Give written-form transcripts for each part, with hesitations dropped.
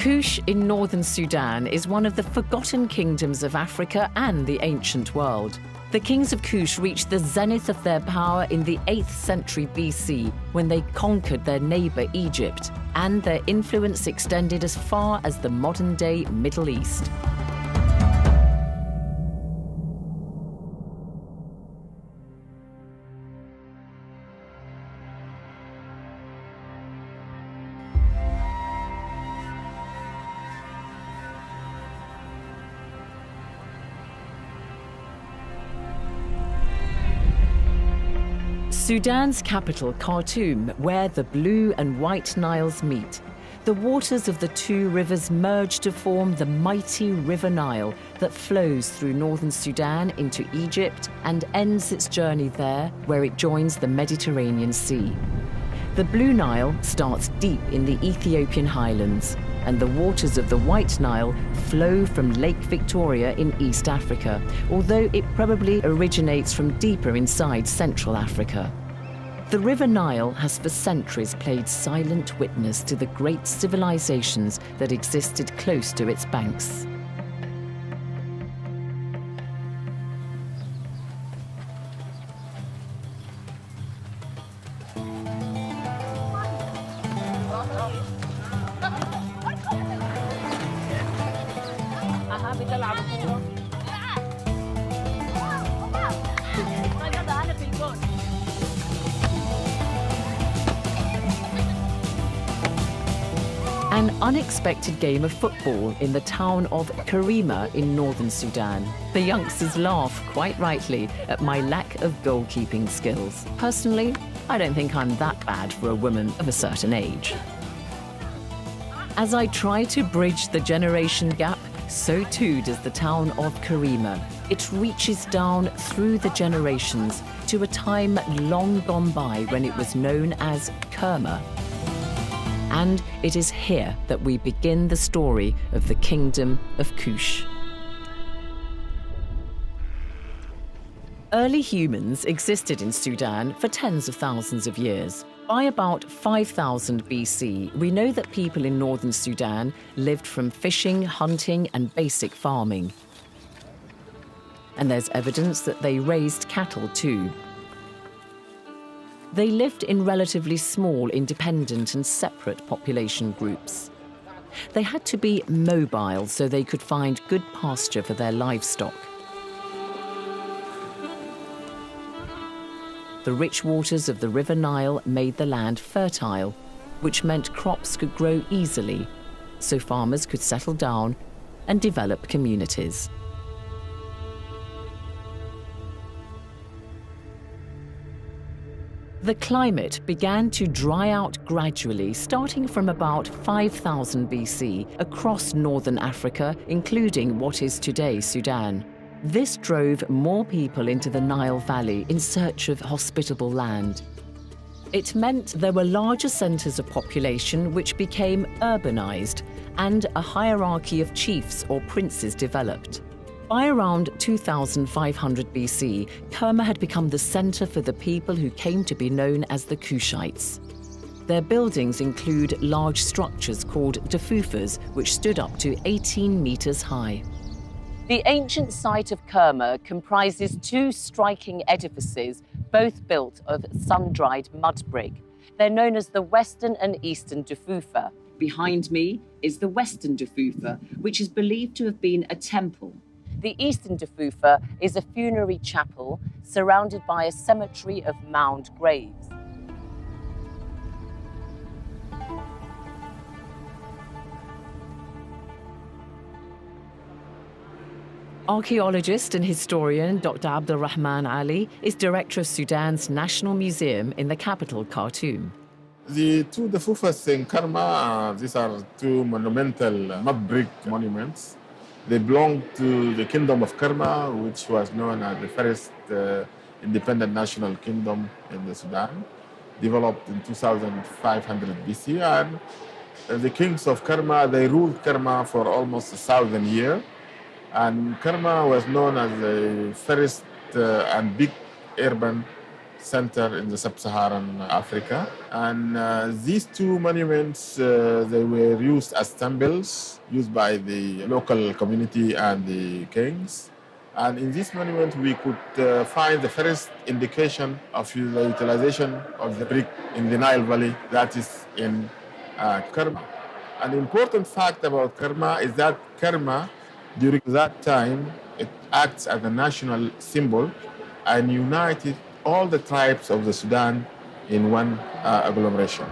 Kush in northern Sudan is one of the forgotten kingdoms of Africa and the ancient world. The kings of Kush reached the zenith of their power in the 8th century BC when they conquered their neighbor Egypt, and their influence extended as far as the modern-day Middle East. Sudan's capital, Khartoum, where the Blue and White Niles meet. The waters of the two rivers merge to form the mighty River Nile that flows through northern Sudan into Egypt and ends its journey there, where it joins the Mediterranean Sea. The Blue Nile starts deep in the Ethiopian highlands, and the waters of the White Nile flow from Lake Victoria in East Africa, although it probably originates from deeper inside Central Africa. The River Nile has for centuries played silent witness to the great civilizations that existed close to its banks. An unexpected game of football in the town of Karima in northern Sudan. The youngsters laugh, quite rightly, at my lack of goalkeeping skills. Personally, I don't think I'm that bad for a woman of a certain age. As I try to bridge the generation gap, so too does the town of Karima. It reaches down through the generations to a time long gone by when it was known as Kerma. And it is here that we begin the story of the Kingdom of Kush. Early humans existed in Sudan for tens of thousands of years. By about 5000 BC, we know that people in northern Sudan lived from fishing, hunting, and basic farming. And there's evidence that they raised cattle too. They lived in relatively small, independent and separate population groups. They had to be mobile so they could find good pasture for their livestock. The rich waters of the River Nile made the land fertile, which meant crops could grow easily, so farmers could settle down and develop communities. The climate began to dry out gradually, starting from about 5000 BC across northern Africa, including what is today Sudan. This drove more people into the Nile Valley in search of hospitable land. It meant there were larger centers of population which became urbanized, and a hierarchy of chiefs or princes developed. By around 2500 BC, Kerma had become the center for the people who came to be known as the Kushites. Their buildings include large structures called defufas, which stood up to 18 meters high. The ancient site of Kerma comprises two striking edifices, both built of sun-dried mud brick. They're known as the Western and Eastern Defufa. Behind me is the Western Defufa, which is believed to have been a temple. The Eastern Defufa is a funerary chapel surrounded by a cemetery of mound graves. Archaeologist and historian Dr. Abdulrahman Ali is director of Sudan's National Museum in the capital, Khartoum. The two defufas in Kerma, these are two monumental mud brick monuments. They belong to the Kingdom of Kerma, which was known as the first independent national kingdom in the Sudan, developed in 2500 BC. And the kings of Kerma, they ruled Kerma for almost 1,000 years. And Kerma was known as the first and big urban center in the sub-Saharan Africa. And these two monuments, they were used as temples, used by the local community and the kings. And in this monument, we could find the first indication of the utilization of the brick in the Nile Valley, that is in Kerma. An important fact about Kerma is that Kerma, during that time, it acts as a national symbol and united all the tribes of the Sudan in one agglomeration.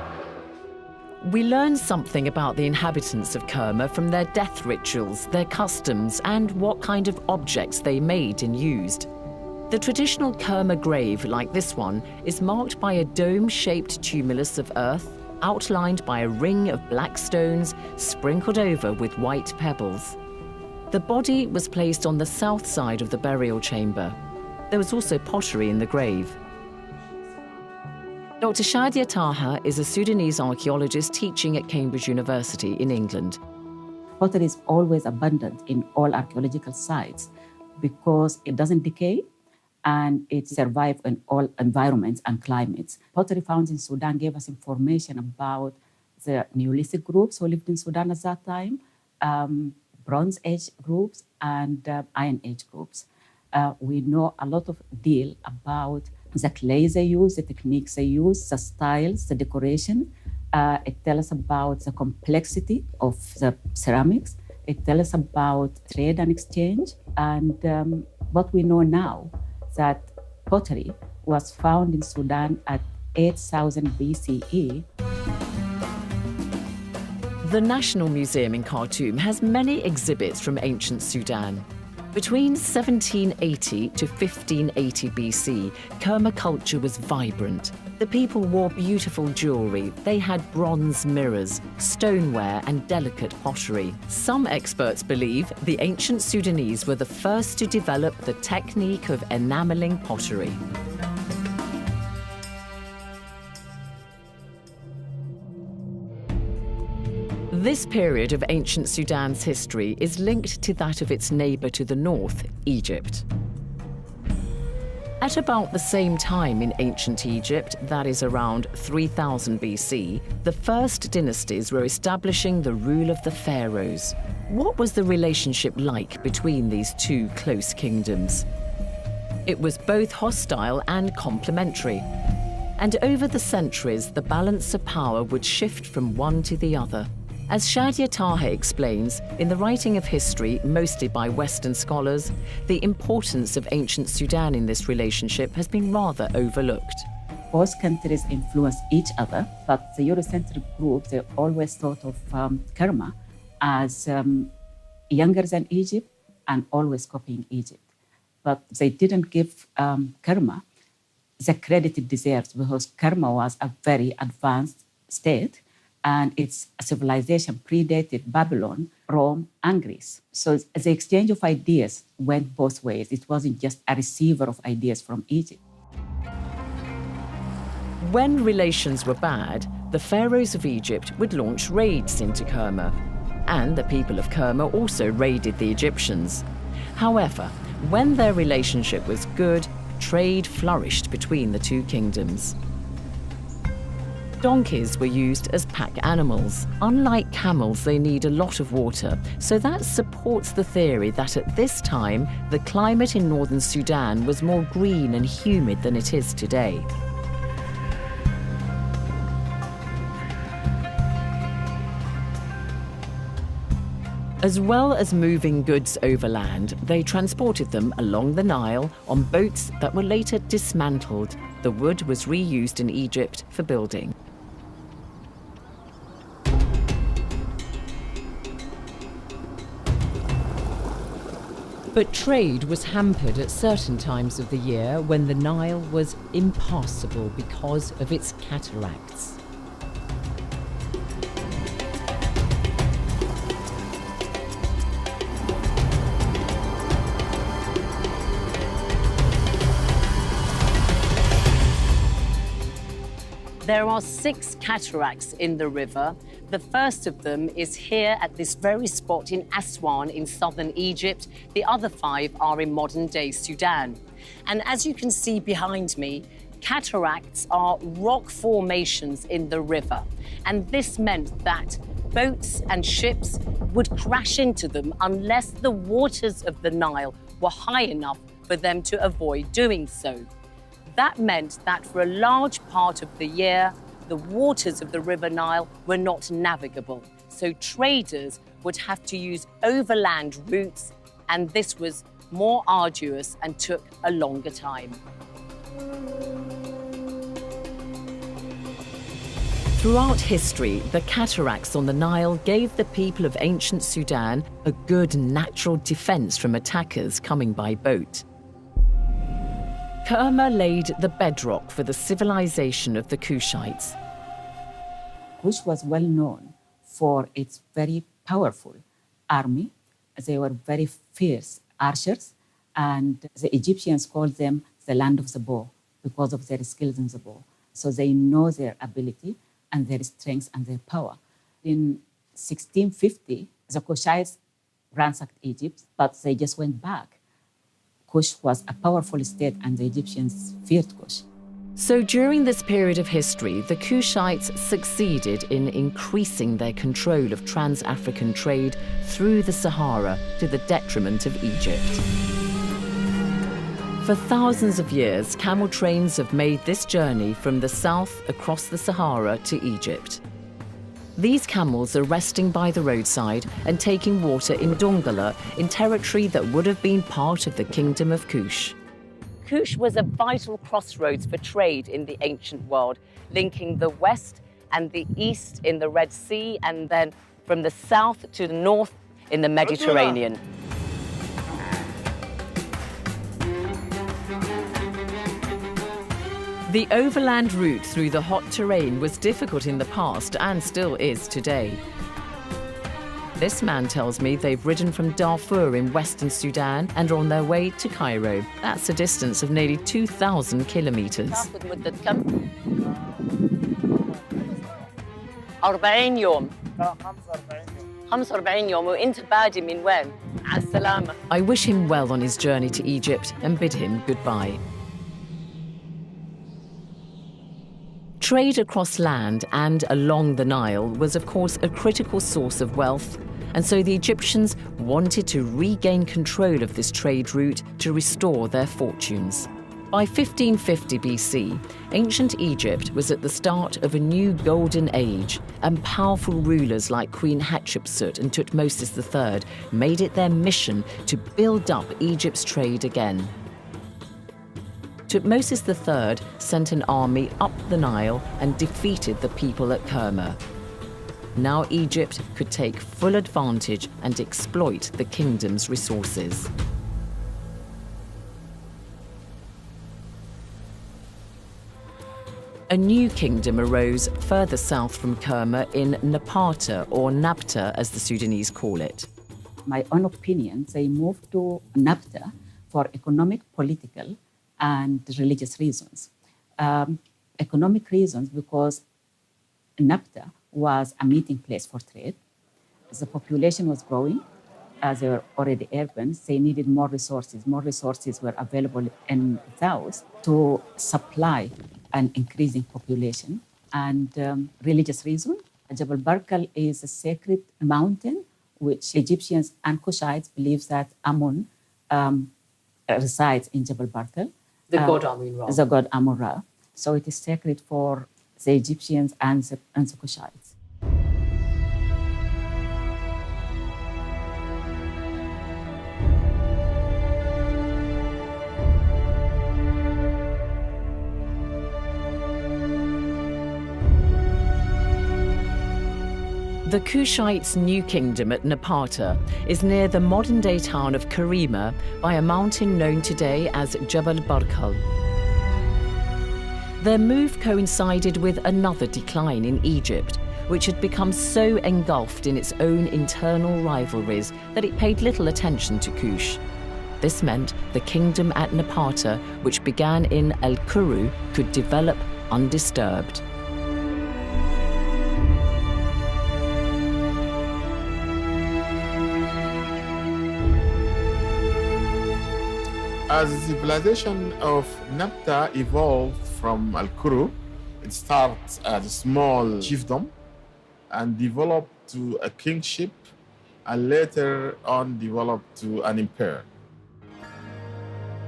We learn something about the inhabitants of Kerma from their death rituals, their customs, and what kind of objects they made and used. The traditional Kerma grave, like this one, is marked by a dome-shaped tumulus of earth, outlined by a ring of black stones sprinkled over with white pebbles. The body was placed on the south side of the burial chamber. There was also pottery in the grave. Dr. Shadia Taha is a Sudanese archaeologist teaching at Cambridge University in England. Pottery is always abundant in all archaeological sites because it doesn't decay and it survives in all environments and climates. Pottery found in Sudan gave us information about the Neolithic groups who lived in Sudan at that time, Bronze Age groups, and Iron Age groups. We know a lot of deal about the clays they use, the techniques they use, the styles, the decoration. It tells us about the complexity of the ceramics. It tells us about trade and exchange. And what we know now, that pottery was found in Sudan at 8000 BCE. The National Museum in Khartoum has many exhibits from ancient Sudan. Between 1780 to 1580 BC, Kerma culture was vibrant. The people wore beautiful jewelry. They had bronze mirrors, stoneware, and delicate pottery. Some experts believe the ancient Sudanese were the first to develop the technique of enameling pottery. This period of ancient Sudan's history is linked to that of its neighbor to the north, Egypt. At about the same time in ancient Egypt, that is around 3000 BC, the first dynasties were establishing the rule of the pharaohs. What was the relationship like between these two close kingdoms? It was both hostile and complementary. And over the centuries, the balance of power would shift from one to the other. As Shadia Taha explains, in the writing of history, mostly by Western scholars, the importance of ancient Sudan in this relationship has been rather overlooked. Both countries influence each other, but the Eurocentric group, they always thought of Kerma as younger than Egypt and always copying Egypt. But they didn't give Kerma the credit it deserves because Kerma was a very advanced state and its civilization predated Babylon, Rome, and Greece. So the exchange of ideas went both ways. It wasn't just a receiver of ideas from Egypt. When relations were bad, the pharaohs of Egypt would launch raids into Kerma, and the people of Kerma also raided the Egyptians. However, when their relationship was good, trade flourished between the two kingdoms. Donkeys were used as pack animals. Unlike camels, they need a lot of water, so that supports the theory that at this time, the climate in northern Sudan was more green and humid than it is today. As well as moving goods overland, they transported them along the Nile on boats that were later dismantled. The wood was reused in Egypt for building. But trade was hampered at certain times of the year when the Nile was impassable because of its cataracts. There are 6 cataracts in the river. The first of them is here at this very spot in Aswan in southern Egypt. The other 5 are in modern-day Sudan. And as you can see behind me, Cataracts are rock formations in the river, and this meant that boats and ships would crash into them unless the waters of the Nile were high enough for them to avoid doing so. That meant that for a large part of the year, the waters of the River Nile were not navigable, so traders would have to use overland routes, and this was more arduous and took a longer time. Throughout history, the cataracts on the Nile gave the people of ancient Sudan a good natural defense from attackers coming by boat. Kerma laid the bedrock for the civilization of the Kushites. Kush was well known for its very powerful army. They were very fierce archers, and the Egyptians called them the land of the bow because of their skills in the bow. So they know their ability and their strength and their power. In 1650, the Kushites ransacked Egypt, but they just went back. Kush was a powerful state, and the Egyptians feared Kush. So during this period of history, the Kushites succeeded in increasing their control of trans-African trade through the Sahara to the detriment of Egypt. For thousands of years, camel trains have made this journey from the south across the Sahara to Egypt. These camels are resting by the roadside and taking water in Dongola, in territory that would have been part of the Kingdom of Kush. Kush was a vital crossroads for trade in the ancient world, linking the west and the east in the Red Sea, and then from the south to the north in the Mediterranean. The overland route through the hot terrain was difficult in the past and still is today. This man tells me they've ridden from Darfur in western Sudan and are on their way to Cairo. That's a distance of nearly 2,000 kilometers. 40 يوم. 45 يوم وانت بادي من وين؟ على السلامة. I wish him well on his journey to Egypt and bid him goodbye. Trade across land and along the Nile was, of course, a critical source of wealth, and so the Egyptians wanted to regain control of this trade route to restore their fortunes. By 1550 BC, ancient Egypt was at the start of a new golden age, and powerful rulers like Queen Hatshepsut and Tutmosis III made it their mission to build up Egypt's trade again. Tutmosis III sent an army up the Nile and defeated the people at Kerma. Now Egypt could take full advantage and exploit the kingdom's resources. A new kingdom arose further south from Kerma in Napata, or Nabta as the Sudanese call it. My own opinion, they moved to Nabta for economic, political, and religious reasons. Economic reasons because Nabta was a meeting place for trade. The population was growing. As they were already urban, they needed more resources. More resources were available in the south to supply an increasing population. And religious reason, Jabal Barkal is a sacred mountain which Egyptians and Kushites believe that Amun resides in Jabal Barkal. The god Amun-Ra. The god Amun-Ra. So it is sacred for the Egyptians and the Kushites. The Kushites' new kingdom at Napata is near the modern-day town of Karima by a mountain known today as Jabal Barkal. Their move coincided with another decline in Egypt, which had become so engulfed in its own internal rivalries that it paid little attention to Kush. This meant the kingdom at Napata, which began in El-Kuru, could develop undisturbed. As the civilization of Nabta evolved from Al-Kuru. It starts as a small chiefdom and developed to a kingship, and later on developed to an empire.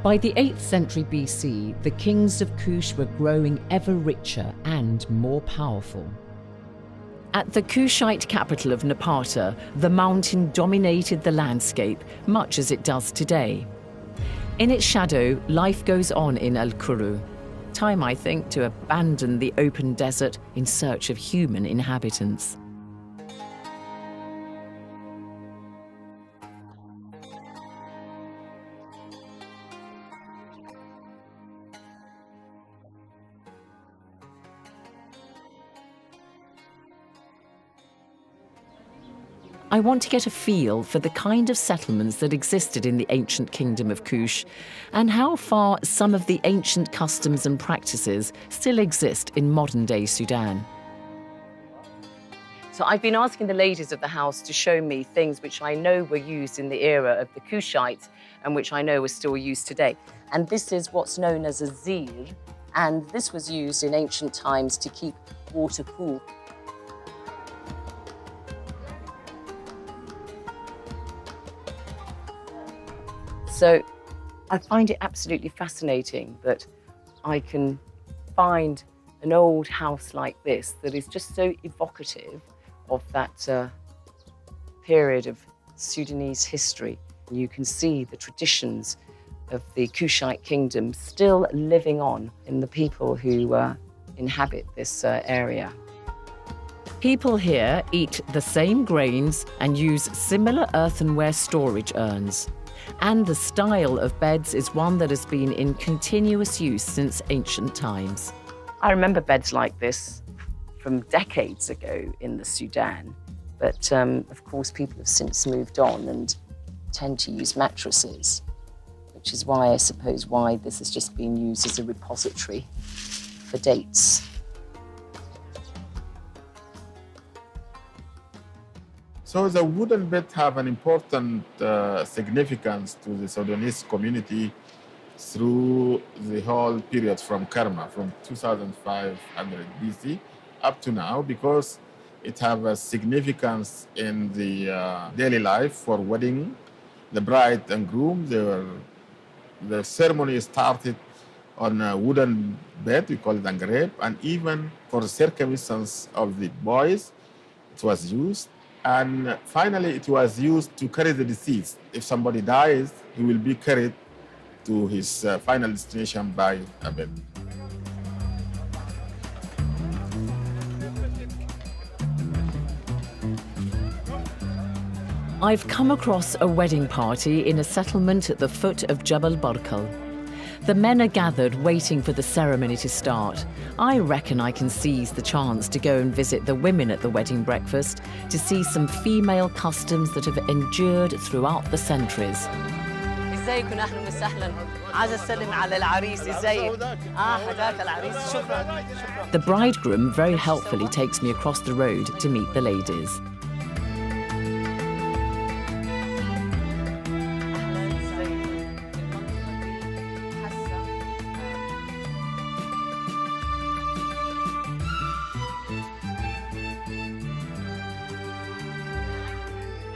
By the 8th century BC, the kings of Kush were growing ever richer and more powerful. At the Kushite capital of Napata, the mountain dominated the landscape, much as it does today. In its shadow, life goes on in Al-Kuru. Time, I think, to abandon the open desert in search of human inhabitants. I want to get a feel for the kind of settlements that existed in the ancient kingdom of Kush and how far some of the ancient customs and practices still exist in modern-day Sudan. So I've been asking the ladies of the house to show me things which I know were used in the era of the Kushites and which I know are still used today. And this is what's known as a zir, and this was used in ancient times to keep water cool. So I find it absolutely fascinating that I can find an old house like this that is just so evocative of that period of Sudanese history. You can see the traditions of the Kushite kingdom still living on in the people who inhabit this area. People here eat the same grains and use similar earthenware storage urns. And the style of beds is one that has been in continuous use since ancient times. I remember beds like this from decades ago in the Sudan, but of course people have since moved on and tend to use mattresses, which is why I suppose why this has just been used as a repository for dates. So the wooden bed have an important significance to the Sudanese community through the whole period from Karma, from 2500 BC up to now, because it have a significance in the daily life for wedding, the bride and groom. The ceremony started on a wooden bed, we call it angareb, and even for the circumcision of the boys, it was used. And finally, it was used to carry the deceased. If somebody dies, he will be carried to his final destination by a bed. I've come across a wedding party in a settlement at the foot of Jabal Barkal. The men are gathered waiting for the ceremony to start. I reckon I can seize the chance to go and visit the women at the wedding breakfast to see some female customs that have endured throughout the centuries. ازيكم اهلا وسهلا عايز اسلم على العريس ازيك هداك العريس شكرا. The bridegroom very helpfully takes me across the road to meet the ladies.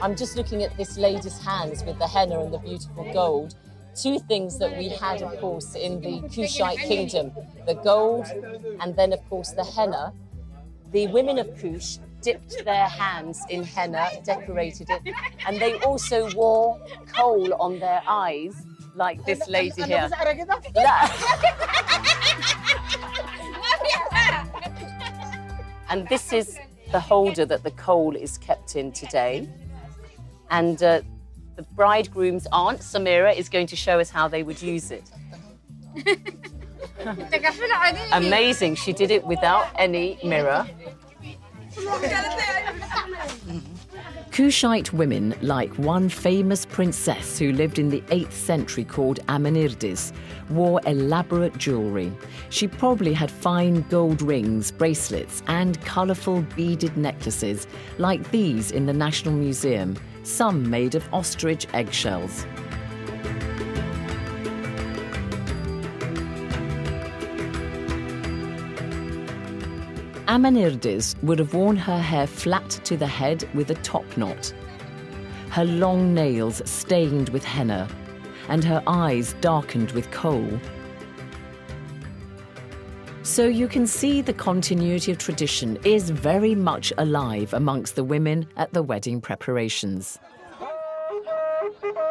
I'm just looking at this lady's hands with the henna and the beautiful gold. Two things that we had, of course, in the Kushite kingdom, the gold and then, of course, the henna. The women of Kush dipped their hands in henna, decorated it, and they also wore coal on their eyes, like this lady here. And this is the holder that the coal is kept in today. And the bridegroom's aunt, Samira, is going to show us how they would use it. Amazing, she did it without any mirror. Kushite women, like one famous princess who lived in the 8th century called Amanirdis, wore elaborate jewelry. She probably had fine gold rings, bracelets, and colourful beaded necklaces, like these in the National Museum, some made of ostrich eggshells. Amanirdes would have worn her hair flat to the head with a top knot, her long nails stained with henna, and her eyes darkened with kohl. So you can see the continuity of tradition is very much alive amongst the women at the wedding preparations.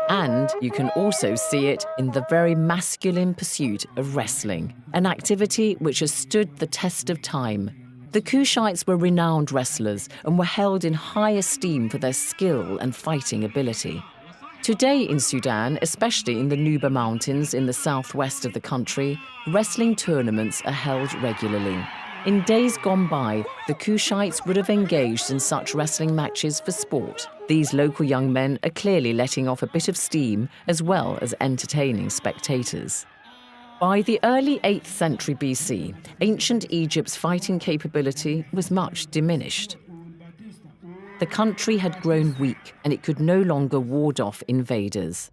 And you can also see it in the very masculine pursuit of wrestling, an activity which has stood the test of time. The Kushites were renowned wrestlers and were held in high esteem for their skill and fighting ability. Today in Sudan, especially in the Nuba Mountains in the southwest of the country, wrestling tournaments are held regularly. In days gone by, the Kushites would have engaged in such wrestling matches for sport. These local young men are clearly letting off a bit of steam as well as entertaining spectators. By the early 8th century BC, ancient Egypt's fighting capability was much diminished. The country had grown weak and it could no longer ward off invaders.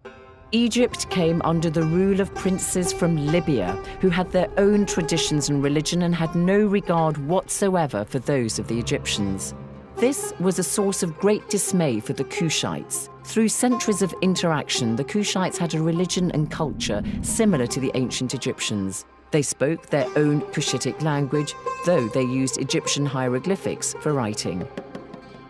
Egypt came under the rule of princes from Libya who had their own traditions and religion and had no regard whatsoever for those of the Egyptians. This was a source of great dismay for the Kushites. Through centuries of interaction, the Kushites had a religion and culture similar to the ancient Egyptians. They spoke their own Cushitic language, though they used Egyptian hieroglyphics for writing.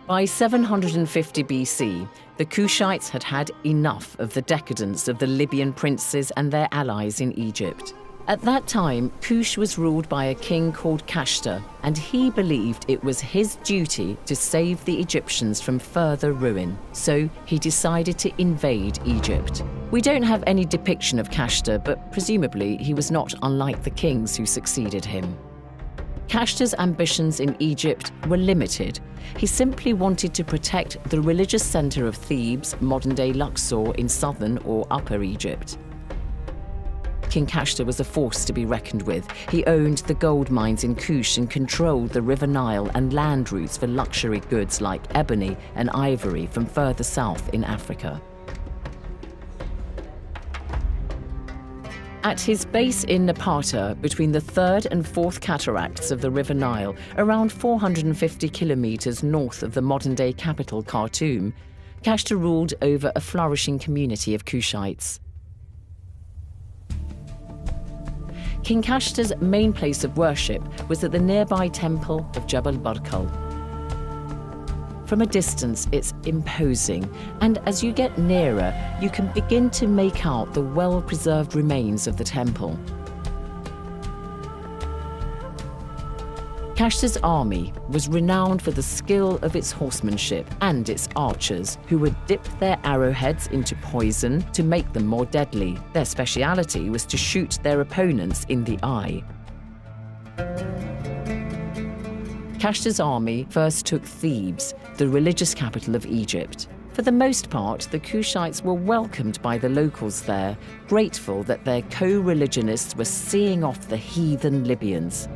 By 750 BC, the Kushites had had enough of the decadence of the Libyan princes and their allies in Egypt. At that time, Kush was ruled by a king called Kashta, and he believed it was his duty to save the Egyptians from further ruin. So he decided to invade Egypt. We don't have any depiction of Kashta, but presumably he was not unlike the kings who succeeded him. Kashta's ambitions in Egypt were limited. He simply wanted to protect the religious center of Thebes, modern-day Luxor, in southern or upper Egypt. King Kashta was a force to be reckoned with. He owned the gold mines in Kush and controlled the River Nile and land routes for luxury goods like ebony and ivory from further south in Africa. At his base in Napata, between the 3rd and 4th cataracts of the River Nile, around 450 kilometers north of the modern-day capital Khartoum, Kashta ruled over a flourishing community of Kushites. King Kashta's main place of worship was at the nearby temple of Jabal Barkal. From a distance, it's imposing, and as you get nearer, you can begin to make out the well-preserved remains of the temple. Kashta's army was renowned for the skill of its horsemanship and its archers, who would dip their arrowheads into poison to make them more deadly. Their speciality was to shoot their opponents in the eye. Kashta's army first took Thebes, the religious capital of Egypt. For the most part, the Kushites were welcomed by the locals there, grateful that their co-religionists were seeing off the heathen Libyans.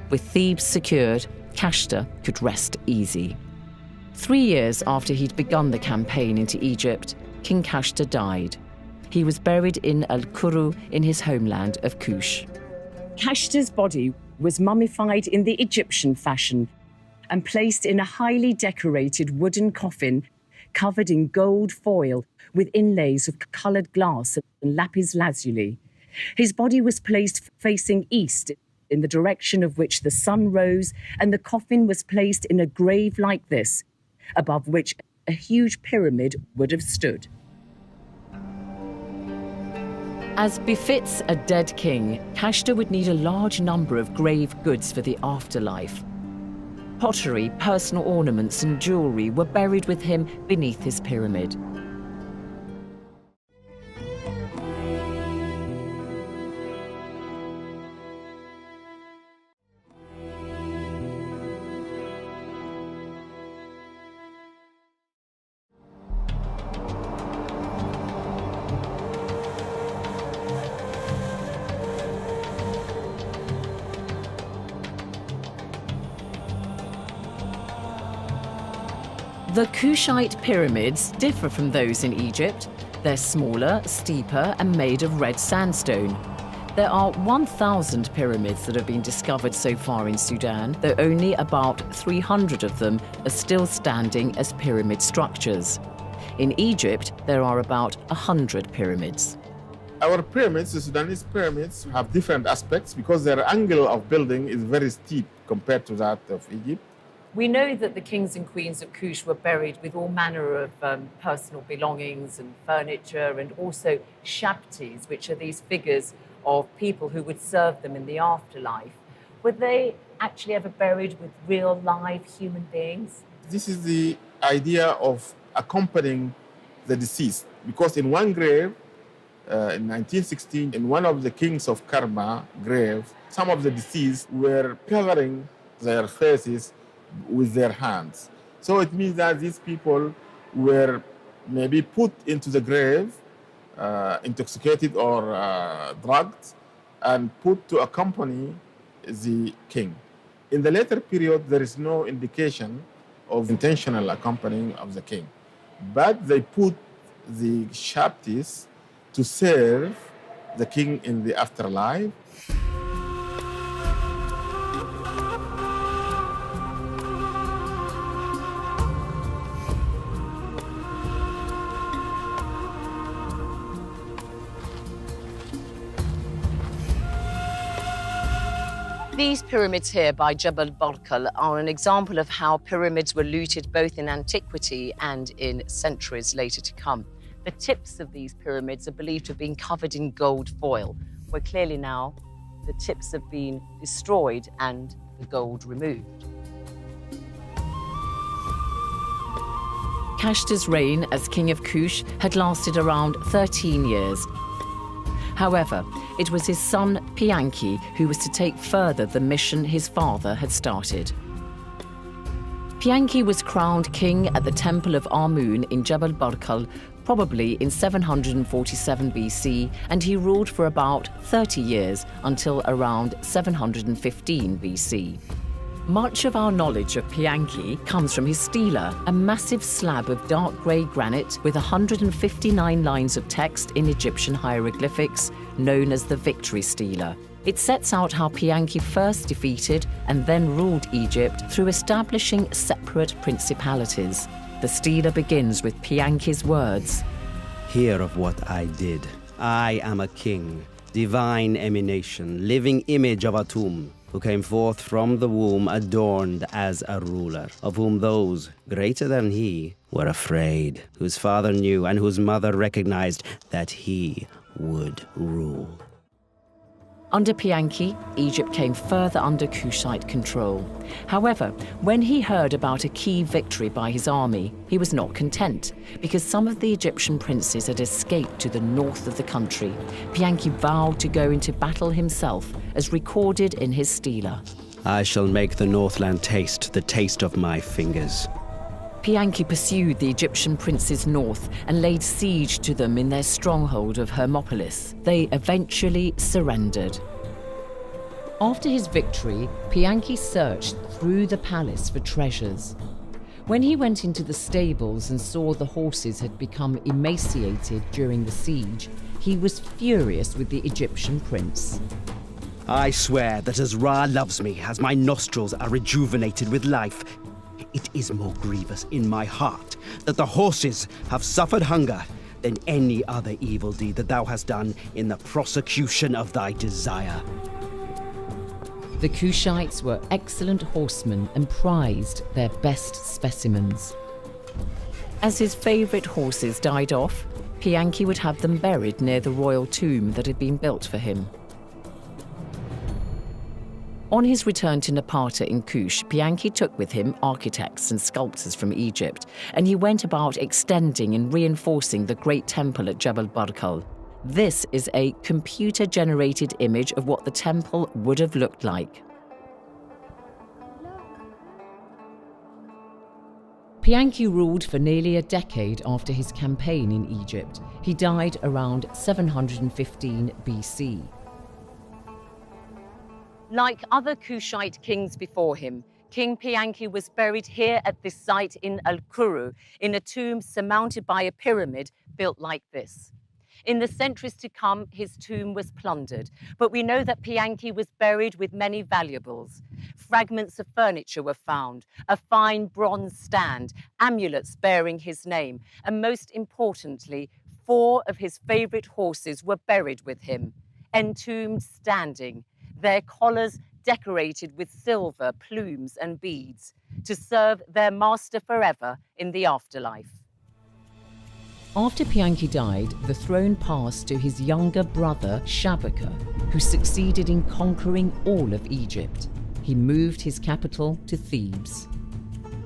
With Thebes secured, Kashta could rest easy. 3 years after he'd begun the campaign into Egypt, King Kashta died. He was buried in Al-Kuru in his homeland of Kush. Kashta's body was mummified in the Egyptian fashion and placed in a highly decorated wooden coffin covered in gold foil with inlays of coloured glass and lapis lazuli. His body was placed facing east in the direction of which the sun rose, and the coffin was placed in a grave like this, above which a huge pyramid would have stood. As befits a dead king, Kashta would need a large number of grave goods for the afterlife. Pottery, personal ornaments and jewelry were buried with him beneath his pyramid. The Kushite pyramids differ from those in Egypt. They're smaller, steeper, and made of red sandstone. There are 1,000 pyramids that have been discovered so far in Sudan, though only about 300 of them are still standing as pyramid structures. In Egypt, there are about 100 pyramids. Our pyramids, the Sudanese pyramids, have different aspects because their angle of building is very steep compared to that of Egypt. We know that the kings and queens of Kush were buried with all manner of personal belongings and furniture, and also shabtis, which are these figures of people who would serve them in the afterlife. Were they actually ever buried with real live human beings? This is the idea of accompanying the deceased, because in one grave, in 1916, in one of the kings of Karma grave, some of the deceased were covering their faces with their hands. So it means that these people were maybe put into the grave, intoxicated or drugged, and put to accompany the king. In the later period, there is no indication of intentional accompanying of the king, but they put the shabtis to serve the king in the afterlife. These pyramids here by Jebel Barkal are an example of how pyramids were looted both in antiquity and in centuries later to come. The tips of these pyramids are believed to have been covered in gold foil, where clearly now the tips have been destroyed and the gold removed. Kashta's reign as king of Kush had lasted around 13 years. However, it was his son Pianki who was to take further the mission his father had started. Pianki was crowned king at the temple of Amun in Jebel Barkal, probably in 747 BC, and he ruled for about 30 years until around 715 BC. Much of our knowledge of Pianki comes from his stela, a massive slab of dark grey granite with 159 lines of text in Egyptian hieroglyphics, known as the Victory Stela. It sets out how Pianki first defeated and then ruled Egypt through establishing separate principalities. The stela begins with Pianki's words. Hear of what I did. I am a king, divine emanation, living image of Atum, who came forth from the womb adorned as a ruler, of whom those greater than he were afraid, whose father knew and whose mother recognized that he would rule. Under Pianki, Egypt came further under Kushite control. However, when he heard about a key victory by his army, he was not content, because some of the Egyptian princes had escaped to the north of the country. Pianki vowed to go into battle himself, as recorded in his stela. I shall make the Northland taste the taste of my fingers. Pianki pursued the Egyptian princes north and laid siege to them in their stronghold of Hermopolis. They eventually surrendered. After his victory, Pianki searched through the palace for treasures. When he went into the stables and saw the horses had become emaciated during the siege, he was furious with the Egyptian prince. I swear that as Ra loves me, as my nostrils are rejuvenated with life, it is more grievous in my heart that the horses have suffered hunger than any other evil deed that thou hast done in the prosecution of thy desire. The Kushites were excellent horsemen and prized their best specimens. As his favorite horses died off, Pianki would have them buried near the royal tomb that had been built for him. On his return to Napata in Kush, Pianki took with him architects and sculptors from Egypt, and he went about extending and reinforcing the great temple at Jebel Barkal. This is a computer-generated image of what the temple would have looked like. Pianki ruled for nearly a decade after his campaign in Egypt. He died around 715 BC. Like other Kushite kings before him, King Pianki was buried here at this site in Al-Kuru in a tomb surmounted by a pyramid built like this. In the centuries to come, his tomb was plundered, but we know that Pianki was buried with many valuables. Fragments of furniture were found, a fine bronze stand, amulets bearing his name, and most importantly, 4 of his favorite horses were buried with him, entombed standing, their collars decorated with silver, plumes, and beads, to serve their master forever in the afterlife. After Pianki died, the throne passed to his younger brother Shabaka, who succeeded in conquering all of Egypt. He moved his capital to Thebes.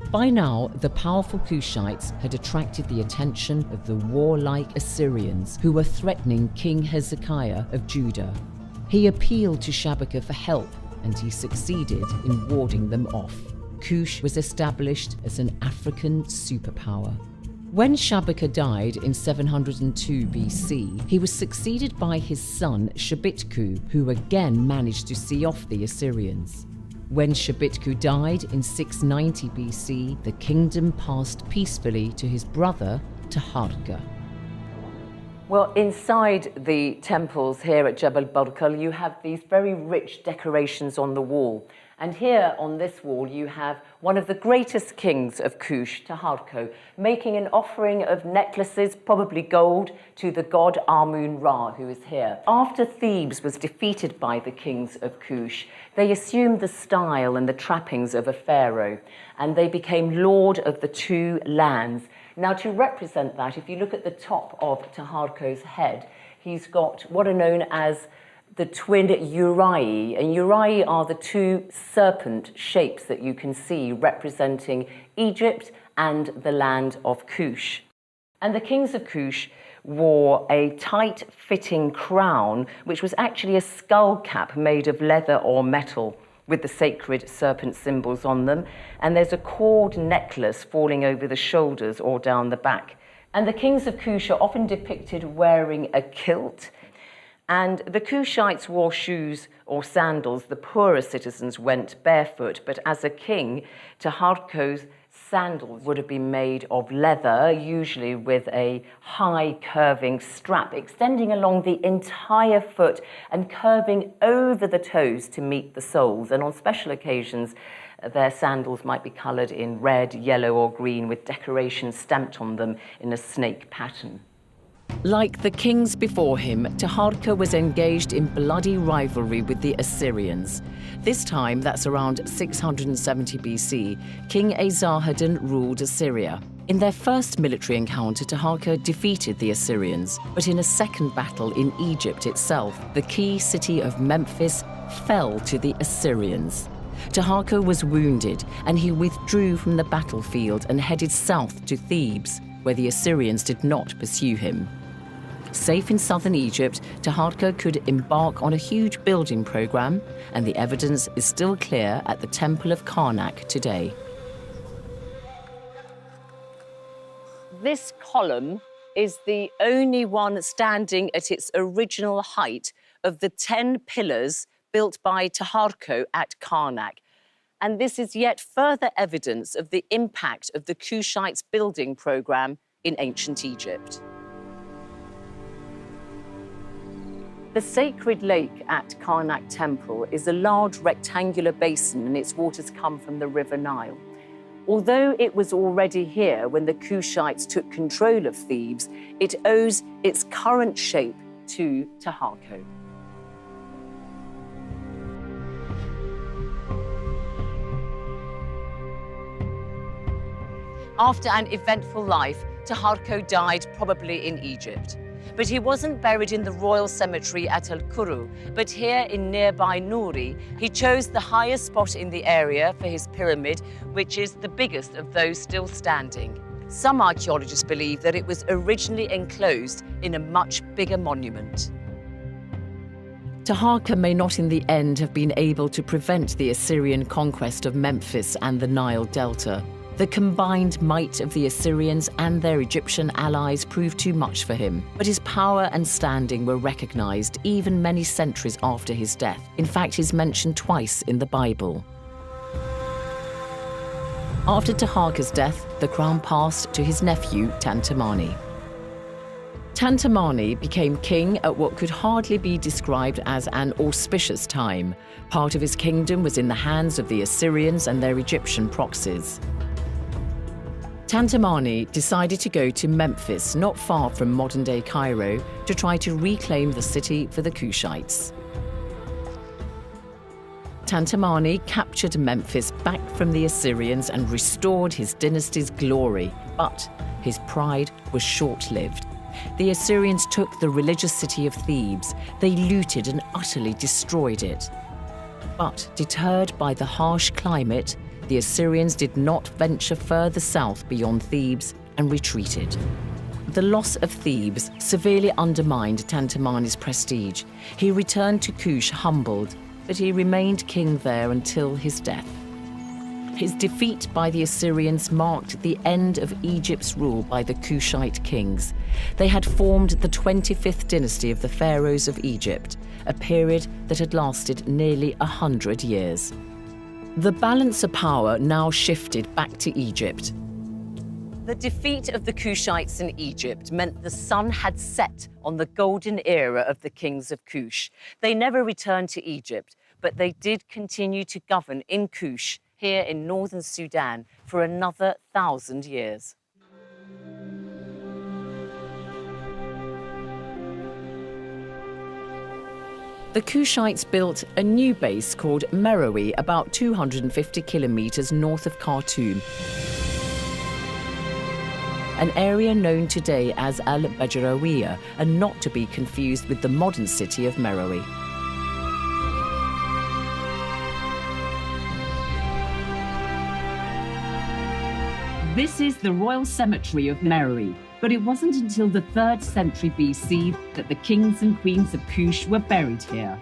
By now, the powerful Kushites had attracted the attention of the warlike Assyrians, who were threatening King Hezekiah of Judah. He appealed to Shabaka for help, and he succeeded in warding them off. Kush was established as an African superpower. When Shabaka died in 702 BC, he was succeeded by his son Shabitku, who again managed to see off the Assyrians. When Shabitku died in 690 BC, the kingdom passed peacefully to his brother Taharka. Well, inside the temples here at Jebel Barkal, you have these very rich decorations on the wall. And here on this wall, you have one of the greatest kings of Kush, Taharka, making an offering of necklaces, probably gold, to the god Amun-Ra, who is here. After Thebes was defeated by the kings of Kush, they assumed the style and the trappings of a pharaoh, and they became lord of the 2 lands. Now, to represent that, if you look at the top of Taharka's head, he's got what are known as the twin uraei, and uraei are the 2 serpent shapes that you can see representing Egypt and the land of Kush. And the kings of Kush wore a tight-fitting crown, which was actually a skull cap made of leather or metal, with the sacred serpent symbols on them, and there's a cord necklace falling over the shoulders or down the back. And the kings of Kush are often depicted wearing a kilt, and the Kushites wore shoes or sandals. The poorer citizens went barefoot, but as a king, Taharka's sandals would have been made of leather, usually with a high curving strap extending along the entire foot and curving over the toes to meet the soles. And on special occasions, their sandals might be coloured in red, yellow, or green with decorations stamped on them in a snake pattern. Like the kings before him, Taharka was engaged in bloody rivalry with the Assyrians. This time, that's around 670 BC, King Esarhaddon ruled Assyria. In their first military encounter, Taharka defeated the Assyrians, but in a second battle in Egypt itself, the key city of Memphis fell to the Assyrians. Taharka was wounded, and he withdrew from the battlefield and headed south to Thebes, where the Assyrians did not pursue him. Safe in southern Egypt, Taharka could embark on a huge building program, and the evidence is still clear at the Temple of Karnak today. This column is the only one standing at its original height of the 10 pillars built by Taharka at Karnak. And this is yet further evidence of the impact of the Kushites' building program in ancient Egypt. The sacred lake at Karnak Temple is a large rectangular basin, and its waters come from the River Nile. Although it was already here when the Kushites took control of Thebes, it owes its current shape to Taharka. After an eventful life, Taharka died probably in Egypt. But he wasn't buried in the royal cemetery at Al-Kuru, but here in nearby Nuri, he chose the highest spot in the area for his pyramid, which is the biggest of those still standing. Some archaeologists believe that it was originally enclosed in a much bigger monument. Taharka may not in the end have been able to prevent the Assyrian conquest of Memphis and the Nile Delta. The combined might of the Assyrians and their Egyptian allies proved too much for him, but his power and standing were recognized even many centuries after his death. In fact, he's mentioned twice in the Bible. After Taharka's death, the crown passed to his nephew, Tantamani. Tantamani became king at what could hardly be described as an auspicious time. Part of his kingdom was in the hands of the Assyrians and their Egyptian proxies. Tantamani decided to go to Memphis, not far from modern-day Cairo, to try to reclaim the city for the Kushites. Tantamani captured Memphis back from the Assyrians and restored his dynasty's glory, but his pride was short-lived. The Assyrians took the religious city of Thebes. They looted and utterly destroyed it. But deterred by the harsh climate, the Assyrians did not venture further south beyond Thebes and retreated. The loss of Thebes severely undermined Tantamani's prestige. He returned to Kush humbled, but he remained king there until his death. His defeat by the Assyrians marked the end of Egypt's rule by the Kushite kings. They had formed the 25th dynasty of the pharaohs of Egypt, a period that had lasted nearly 100 years. The balance of power now shifted back to Egypt. The defeat of the Kushites in Egypt meant the sun had set on the golden era of the kings of Kush. They never returned to Egypt, but they did continue to govern in Kush, here in northern Sudan, for another 1,000 years. The Kushites built a new base called Meroe, about 250 kilometers north of Khartoum, an area known today as Al-Bajrawiya, and not to be confused with the modern city of Meroe. This is the royal cemetery of Meroe, but it wasn't until the 3rd century BC that the kings and queens of Kush were buried here.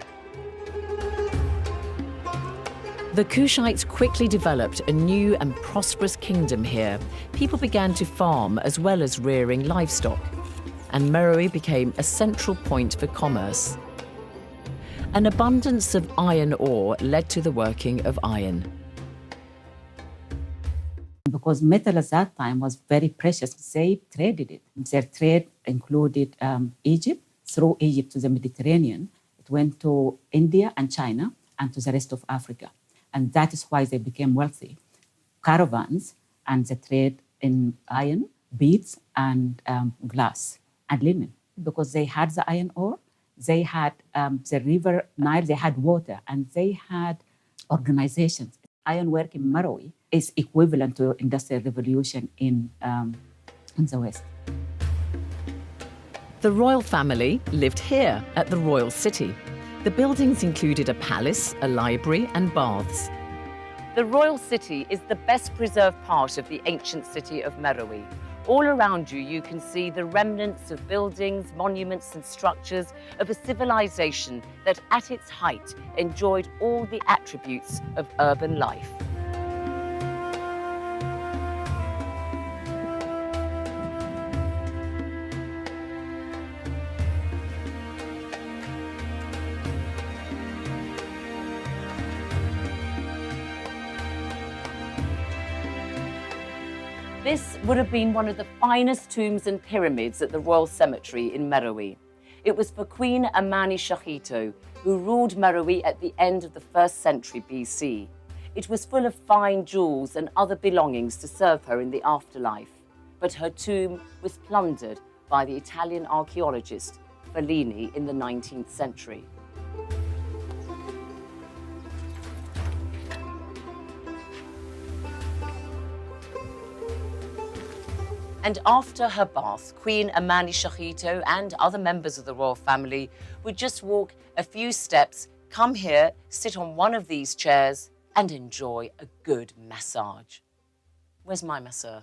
The Kushites quickly developed a new and prosperous kingdom here. People began to farm as well as rearing livestock, and Meroe became a central point for commerce. An abundance of iron ore led to the working of iron. Because metal at that time was very precious, they traded it. Their trade included Egypt, through Egypt to the Mediterranean. It went to India and China and to the rest of Africa. And that is why they became wealthy. Caravans and the trade in iron, beads, and glass and linen. Because they had the iron ore, they had the river Nile, they had water, and they had organizations. Ironwork in Meroe is equivalent to industrial revolution in the West. The royal family lived here at the royal city. The buildings included a palace, a library, and baths. The royal city is the best preserved part of the ancient city of Meroe. All around you, you can see the remnants of buildings, monuments, and structures of a civilization that at its height enjoyed all the attributes of urban life. This would have been one of the finest tombs and pyramids at the Royal Cemetery in Meroe. It was for Queen Amani Shahito, who ruled Meroe at the end of the 1st century BC. It was full of fine jewels and other belongings to serve her in the afterlife. But her tomb was plundered by the Italian archaeologist Fellini in the 19th century. And after her bath, Queen Amani Shahito and other members of the royal family would just walk a few steps, come here, sit on one of these chairs, and enjoy a good massage. Where's my masseur?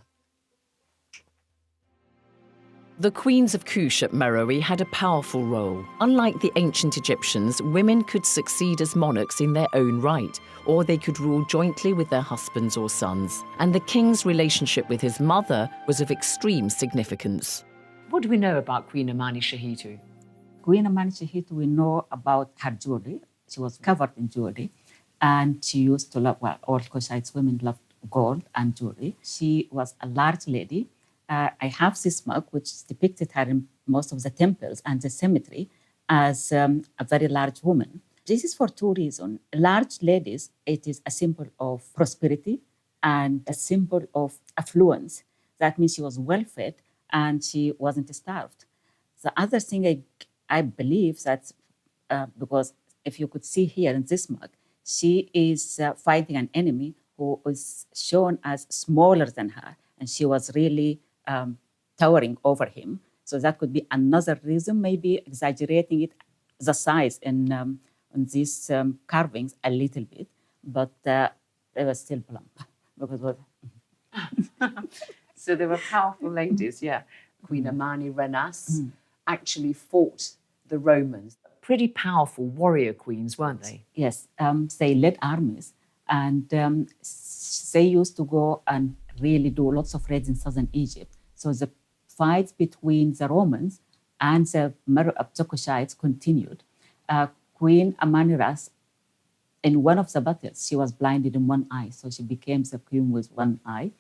The queens of Kush at Meroe had a powerful role. Unlike the ancient Egyptians, women could succeed as monarchs in their own right, or they could rule jointly with their husbands or sons. And the king's relationship with his mother was of extreme significance. What do we know about Queen Amani Shahito? Queen Amani Shahito, we know about her jewelry. She was covered in jewelry, and she used to love, well, all Kushites women loved gold and jewelry. She was a large lady, I have this mug, which depicted her in most of the temples and the cemetery as a very large woman. This is for two reasons. Large ladies, it is a symbol of prosperity and a symbol of affluence. That means she was well fed and she wasn't starved. The other thing I believe that, because if you could see here in this mug, she is fighting an enemy who is shown as smaller than her, and she was really towering over him. So that could be another reason, maybe exaggerating the size in these carvings a little bit, but they were still plump. Because So they were powerful ladies, yeah. Queen Amani Renas actually fought the Romans. Pretty powerful warrior queens, weren't they? Yes, they led armies, and they used to go and really do lots of raids in southern Egypt. So the fights between the Romans and the Kushites continued. Queen Amaniras, in one of the battles, she was blinded in one eye, so she became the queen with one eye.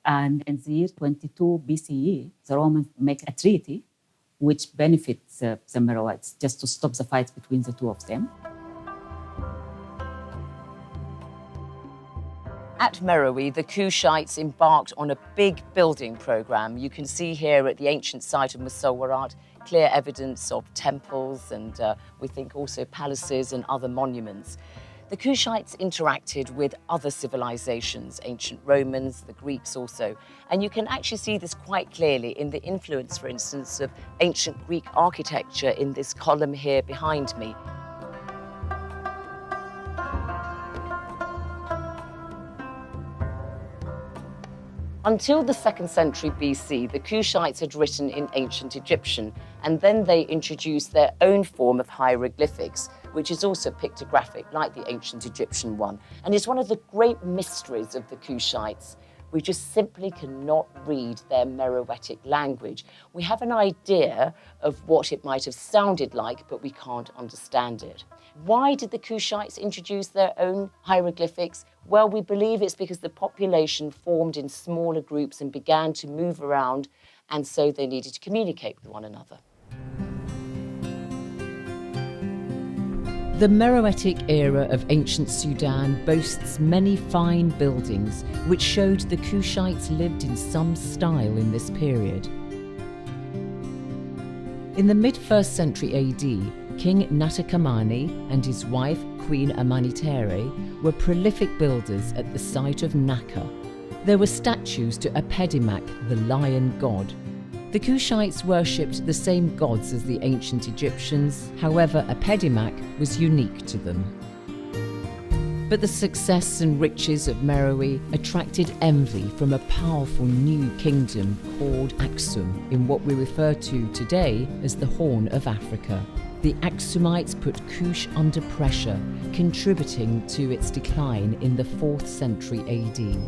And in the year 22 BCE, the Romans make a treaty which benefits the Meroites, just to stop the fights between the two of them. At Meroe, the Kushites embarked on a big building program. You can see here at the ancient site of Musawarat clear evidence of temples and we think also palaces and other monuments. The Kushites interacted with other civilizations, ancient Romans, the Greeks also. And you can actually see this quite clearly in the influence, for instance, of ancient Greek architecture in this column here behind me. Until the 2nd century BC, the Kushites had written in ancient Egyptian, and then they introduced their own form of hieroglyphics, which is also pictographic, like the ancient Egyptian one. And it's one of the great mysteries of the Kushites. We just simply cannot read their Meroitic language. We have an idea of what it might have sounded like, but we can't understand it. Why did the Kushites introduce their own hieroglyphics? Well, we believe it's because the population formed in smaller groups and began to move around, and so they needed to communicate with one another. The Meroitic era of ancient Sudan boasts many fine buildings which showed the Kushites lived in some style in this period. In the mid-1st century AD, King Natakamani and his wife Queen Amanitere were prolific builders at the site of Naka. There were statues to Epedimac, the lion god. The Kushites worshipped the same gods as the ancient Egyptians, however, Epedimac was unique to them. But the success and riches of Meroe attracted envy from a powerful new kingdom called Aksum, in what we refer to today as the Horn of Africa. The Aksumites put Kush under pressure, contributing to its decline in the 4th century AD.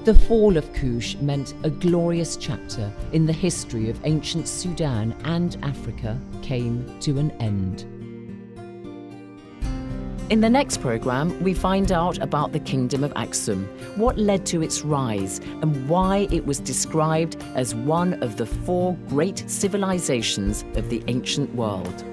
The fall of Kush meant a glorious chapter in the history of ancient Sudan and Africa came to an end. In the next programme, we find out about the Kingdom of Aksum, what led to its rise, and why it was described as one of the 4 great civilizations of the ancient world.